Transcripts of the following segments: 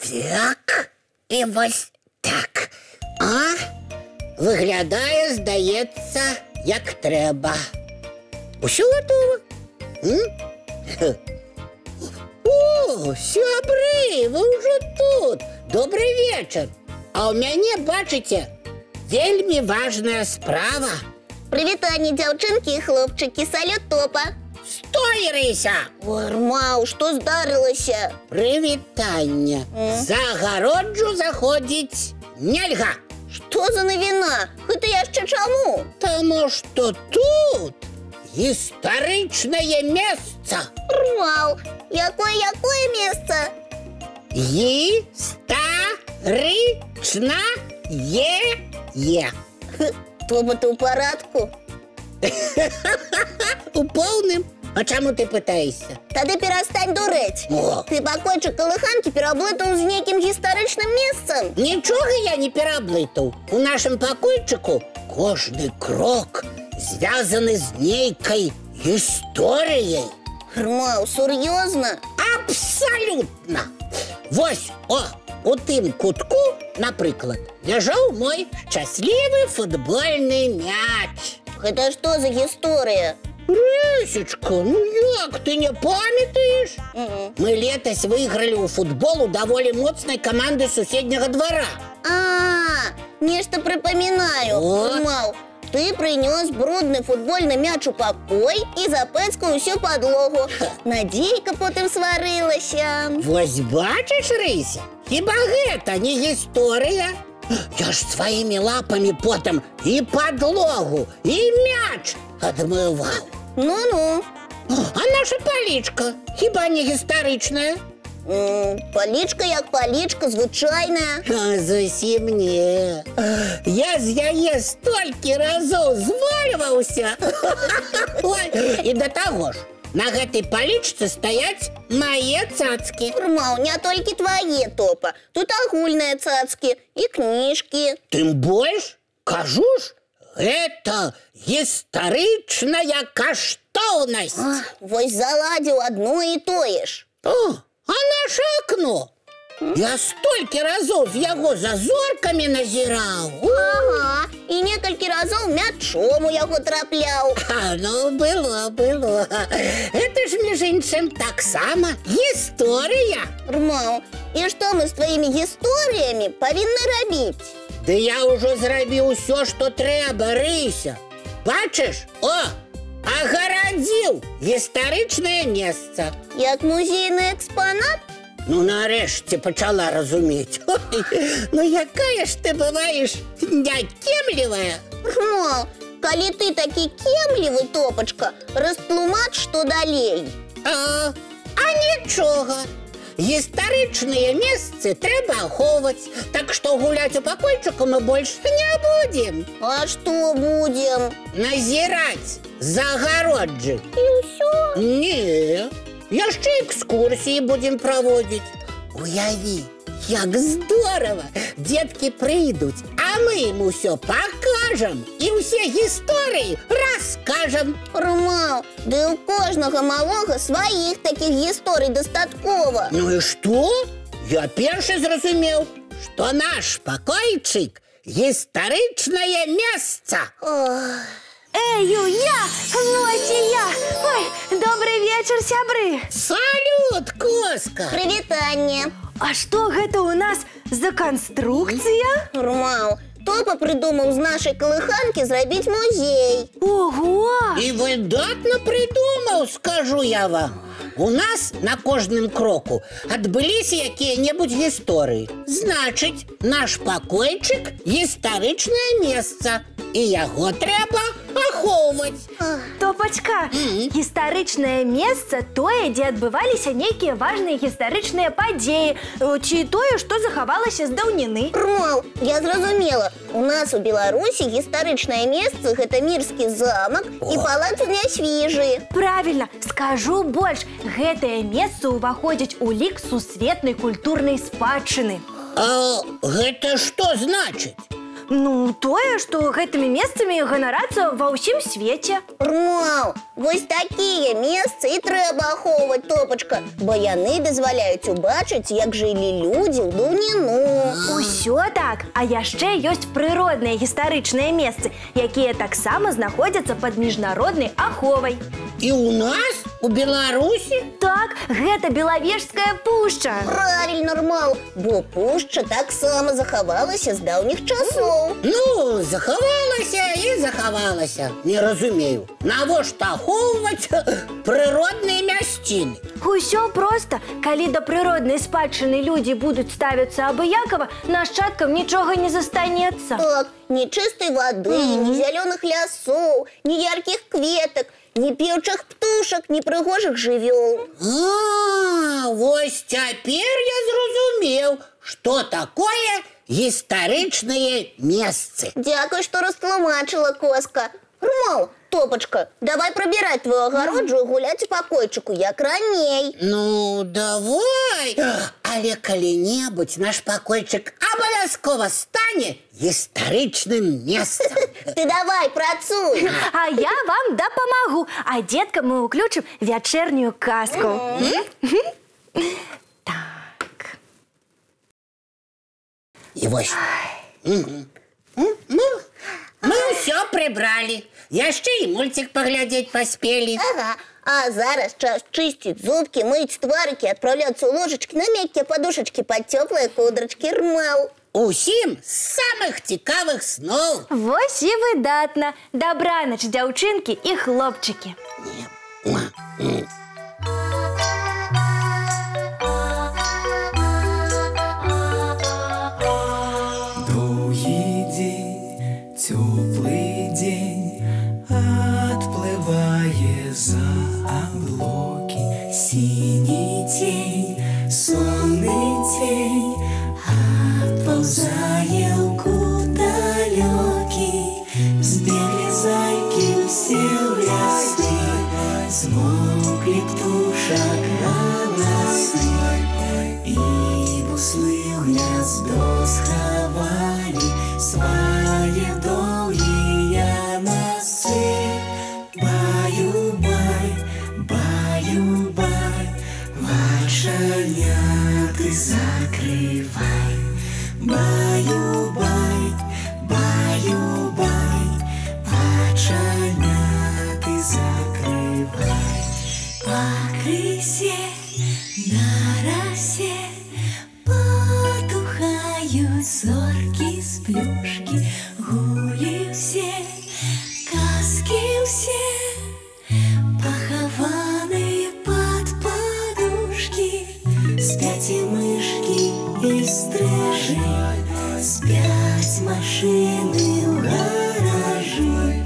Так, і ось так. А виглядає, здається, як треба. Усё готово. О, сябры, вы уже тут. Добрый вечер. А у мяне, бачыце, вельмі важная справа. Прывітанне, дзяўчынкі і хлопчыкі, салют топа. Стой, Рыся! Армаў, што здарылася? Прывітанне. За агароджу заходзіць нельга. Што за навіна? Гэта яшчэ чаму? Таму што тут гістарычнае месца. Армаў, якое месца? Гістарычнае. Топа, ты ў парадку? У поўным. А чаму ты пытаешся? Тады перастань дурэць. Ты пакойчык калыханкі пераблытаў з нейкім гістарычным месцам. Нічога я не пераблытаў. У нашым пакойчыку кожны крок звязаны з нейкай гісторыяй. Армаў, сур'ёзна? Абсалютна. Вось, у тым кутку, напрыклад, ляжаў мой шчаслівы футбольны мяч. Гэта што за гісторыя? Рысечка, ну як, ты не памятаеш? Мы летась выйгралі ў футбол у даволі моцнай каманды суседняга двара. Нешта прыпамінаю. Армаў, ты прынёс брудны футбольны мяч у пакой і запэцкаў усю падлогу. Надзейка потым сварылася. Вось бачыш, Рыся, хіба гэта не гісторыя? Я ж сваімі лапамі потым і падлогу, і мяч адмываў. Ну-ну. А наша палічка хіба не гістарычная? Палічка як палічка, звычайная. Зусім не. Я з яе столькі разоў звальваўся. І да таго ж, на гэтай палічцы стаяць мае цацкі. Армаў, не толькі твае, Топа. Тут агульныя цацкі і кніжкі. Тым больш, кажу ж, гэта гістарычная каштоўнасць. Вось заладзіў адно і тое ж. А наше акно? Я столькі разоў з яго зазоркамі назіраў. Ага, і некалькі разоў мячом у яго трапляў. Ну, было. Гэта ж, між іншым, таксама гісторыя. Армаў, і што мы з тваімі гісторыямі павінны рабіць? Ды я ўжо зрабіў усё, што трэба, Рыся. Бачыш? Агарадзіў гістарычнае месца. Як музейны экспанат? Ну, нарэшце пачала разумець. Ну, якая ж ты бываеш някемлівая. Армаў, калі ты такі кемлівы, Топачка, растлумач, што далей. А нічога. Гістарычныя месцы трэба ахоўваць, так што гуляць у пакойчыку мы больш не будзем. А што будзем? Назіраць з агароджы. І ўсё? Не, яшчэ экскурсіі будзем праводзіць. Уяві, як здорава! Дзеткі прыйдуць, а мы ім усё пакажам і ўсе гісторыі раскажам. Армаў, ды ў кожнага малога сваіх такіх гісторый дастаткова. Ну і што? Я першы зразумеў, што наш пакойчык гістарычнае месца. Я! Вот і я! Ой, добрый вечер, сябры! Салют, Коска! Прывітанне! А што гэта ў нас за канструкцыя? Армаў, Топа прыдумаў з нашай калыханкі зрабіць музей. Ого! І выдатна прыдумаў, скажу я вам. У нас на кожным кроку адбыліся якія-небудзь гісторыі. Значыць, наш пакойчык гістарычнае месца. і яго трэба ахоўваць. Топачка, гістарычнае месца тое, дзе адбываліся нейкія важныя гістарычныя падзеі, ці тое, што захавалася з даўніны. Рмал, я зразумела. У нас у Беларусі гістарычнае месца – гэта Мірскі замак і палац у Нясвіжы. Правильно, скажу больш, гэтае месца ўваходзіць у лік сусветнай культурнай спадчыны. А гэта што значыць? Ну, тое, што гэтымі месцамі ганарацца ва ўсім свеце. Рмал, вось такія месцы і трэба ахоўваць, Топачка, бо яны дазваляюць убачыць, як жылі людзі ў даўніну. Усё так, а яшчэ ёсць прыродныя гістарычныя месцы, якія таксама знаходзяцца пад міжнароднай аховай. І ў нас, у Беларусі? Так, гэта Белавежская пушча. Правильно, Рмал, бо пушча таксама захавалася з даўніх часоў. Ну, захавалася і захавалася. Не разумею, навошта ахоўваць прыродныя мясціны? Усё проста. Калі да прыроднай спадчыны людзі будуць ставіцца абыякава, нашчадкам нічога не застанецца. Так, ні чыстай вады, ні зялёных лясоў, ні яркіх кветак, ні пеўчых птушак, ні прыгожых жывёл. Вось цяпер я зразумеў, што такое гістарычныя месцы. Дзякуй, што растлумачыла, Коска. Рмал, Топачка, давай прабіраць твою агароджу і гуляць у пакойчыку, як раней. Ну, давай. Але калі-небудзь наш пакойчык абавязкова стане гістарычным месцам. Ты давай, працуй. А я вам дапамагу, а дзеткам мы ўключым вячэрнюю казку. Так. І вось. Мы ўсё прыбралі. Яшчэ і мульцік паглядзець паспелі. Ага, а зараз час чысціць зубкі, мыць тварыкі, адпраўляцца ў ложачкі на мяккія падушачкі пад цёплыя кудрачкі, Рмал. Усім з самых цікавых сноў. Вось і выдатна. Дабранач, дзяўчынкі і хлопчыкі. Доўгі дзень, цёплы дзень, адплывае за аблокі. Сіні цень, сонны цень, адпаўзае ў кут далёкі. Збеглі зайкі ўсе ў лясы, змоўклі птушак галасы, і буслы ў гняздо схавалі свае доўгія носы. Баю-бай, баю-бай, вачаняты закрывай. Баю-бай, баю-бай, вачаняты закрывай. Пакрысе, на расе потухаюць зоркі з плюшкі. Гулі ўсе, казкі ўсе, пахаваныя пад падушкі. Спяць і мышкі, і стрыжы, спяць машыны ў гаражы.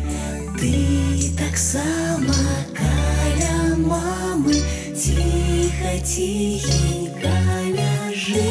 Ты таксама каля мамы, ціха-ціхенька ляжы.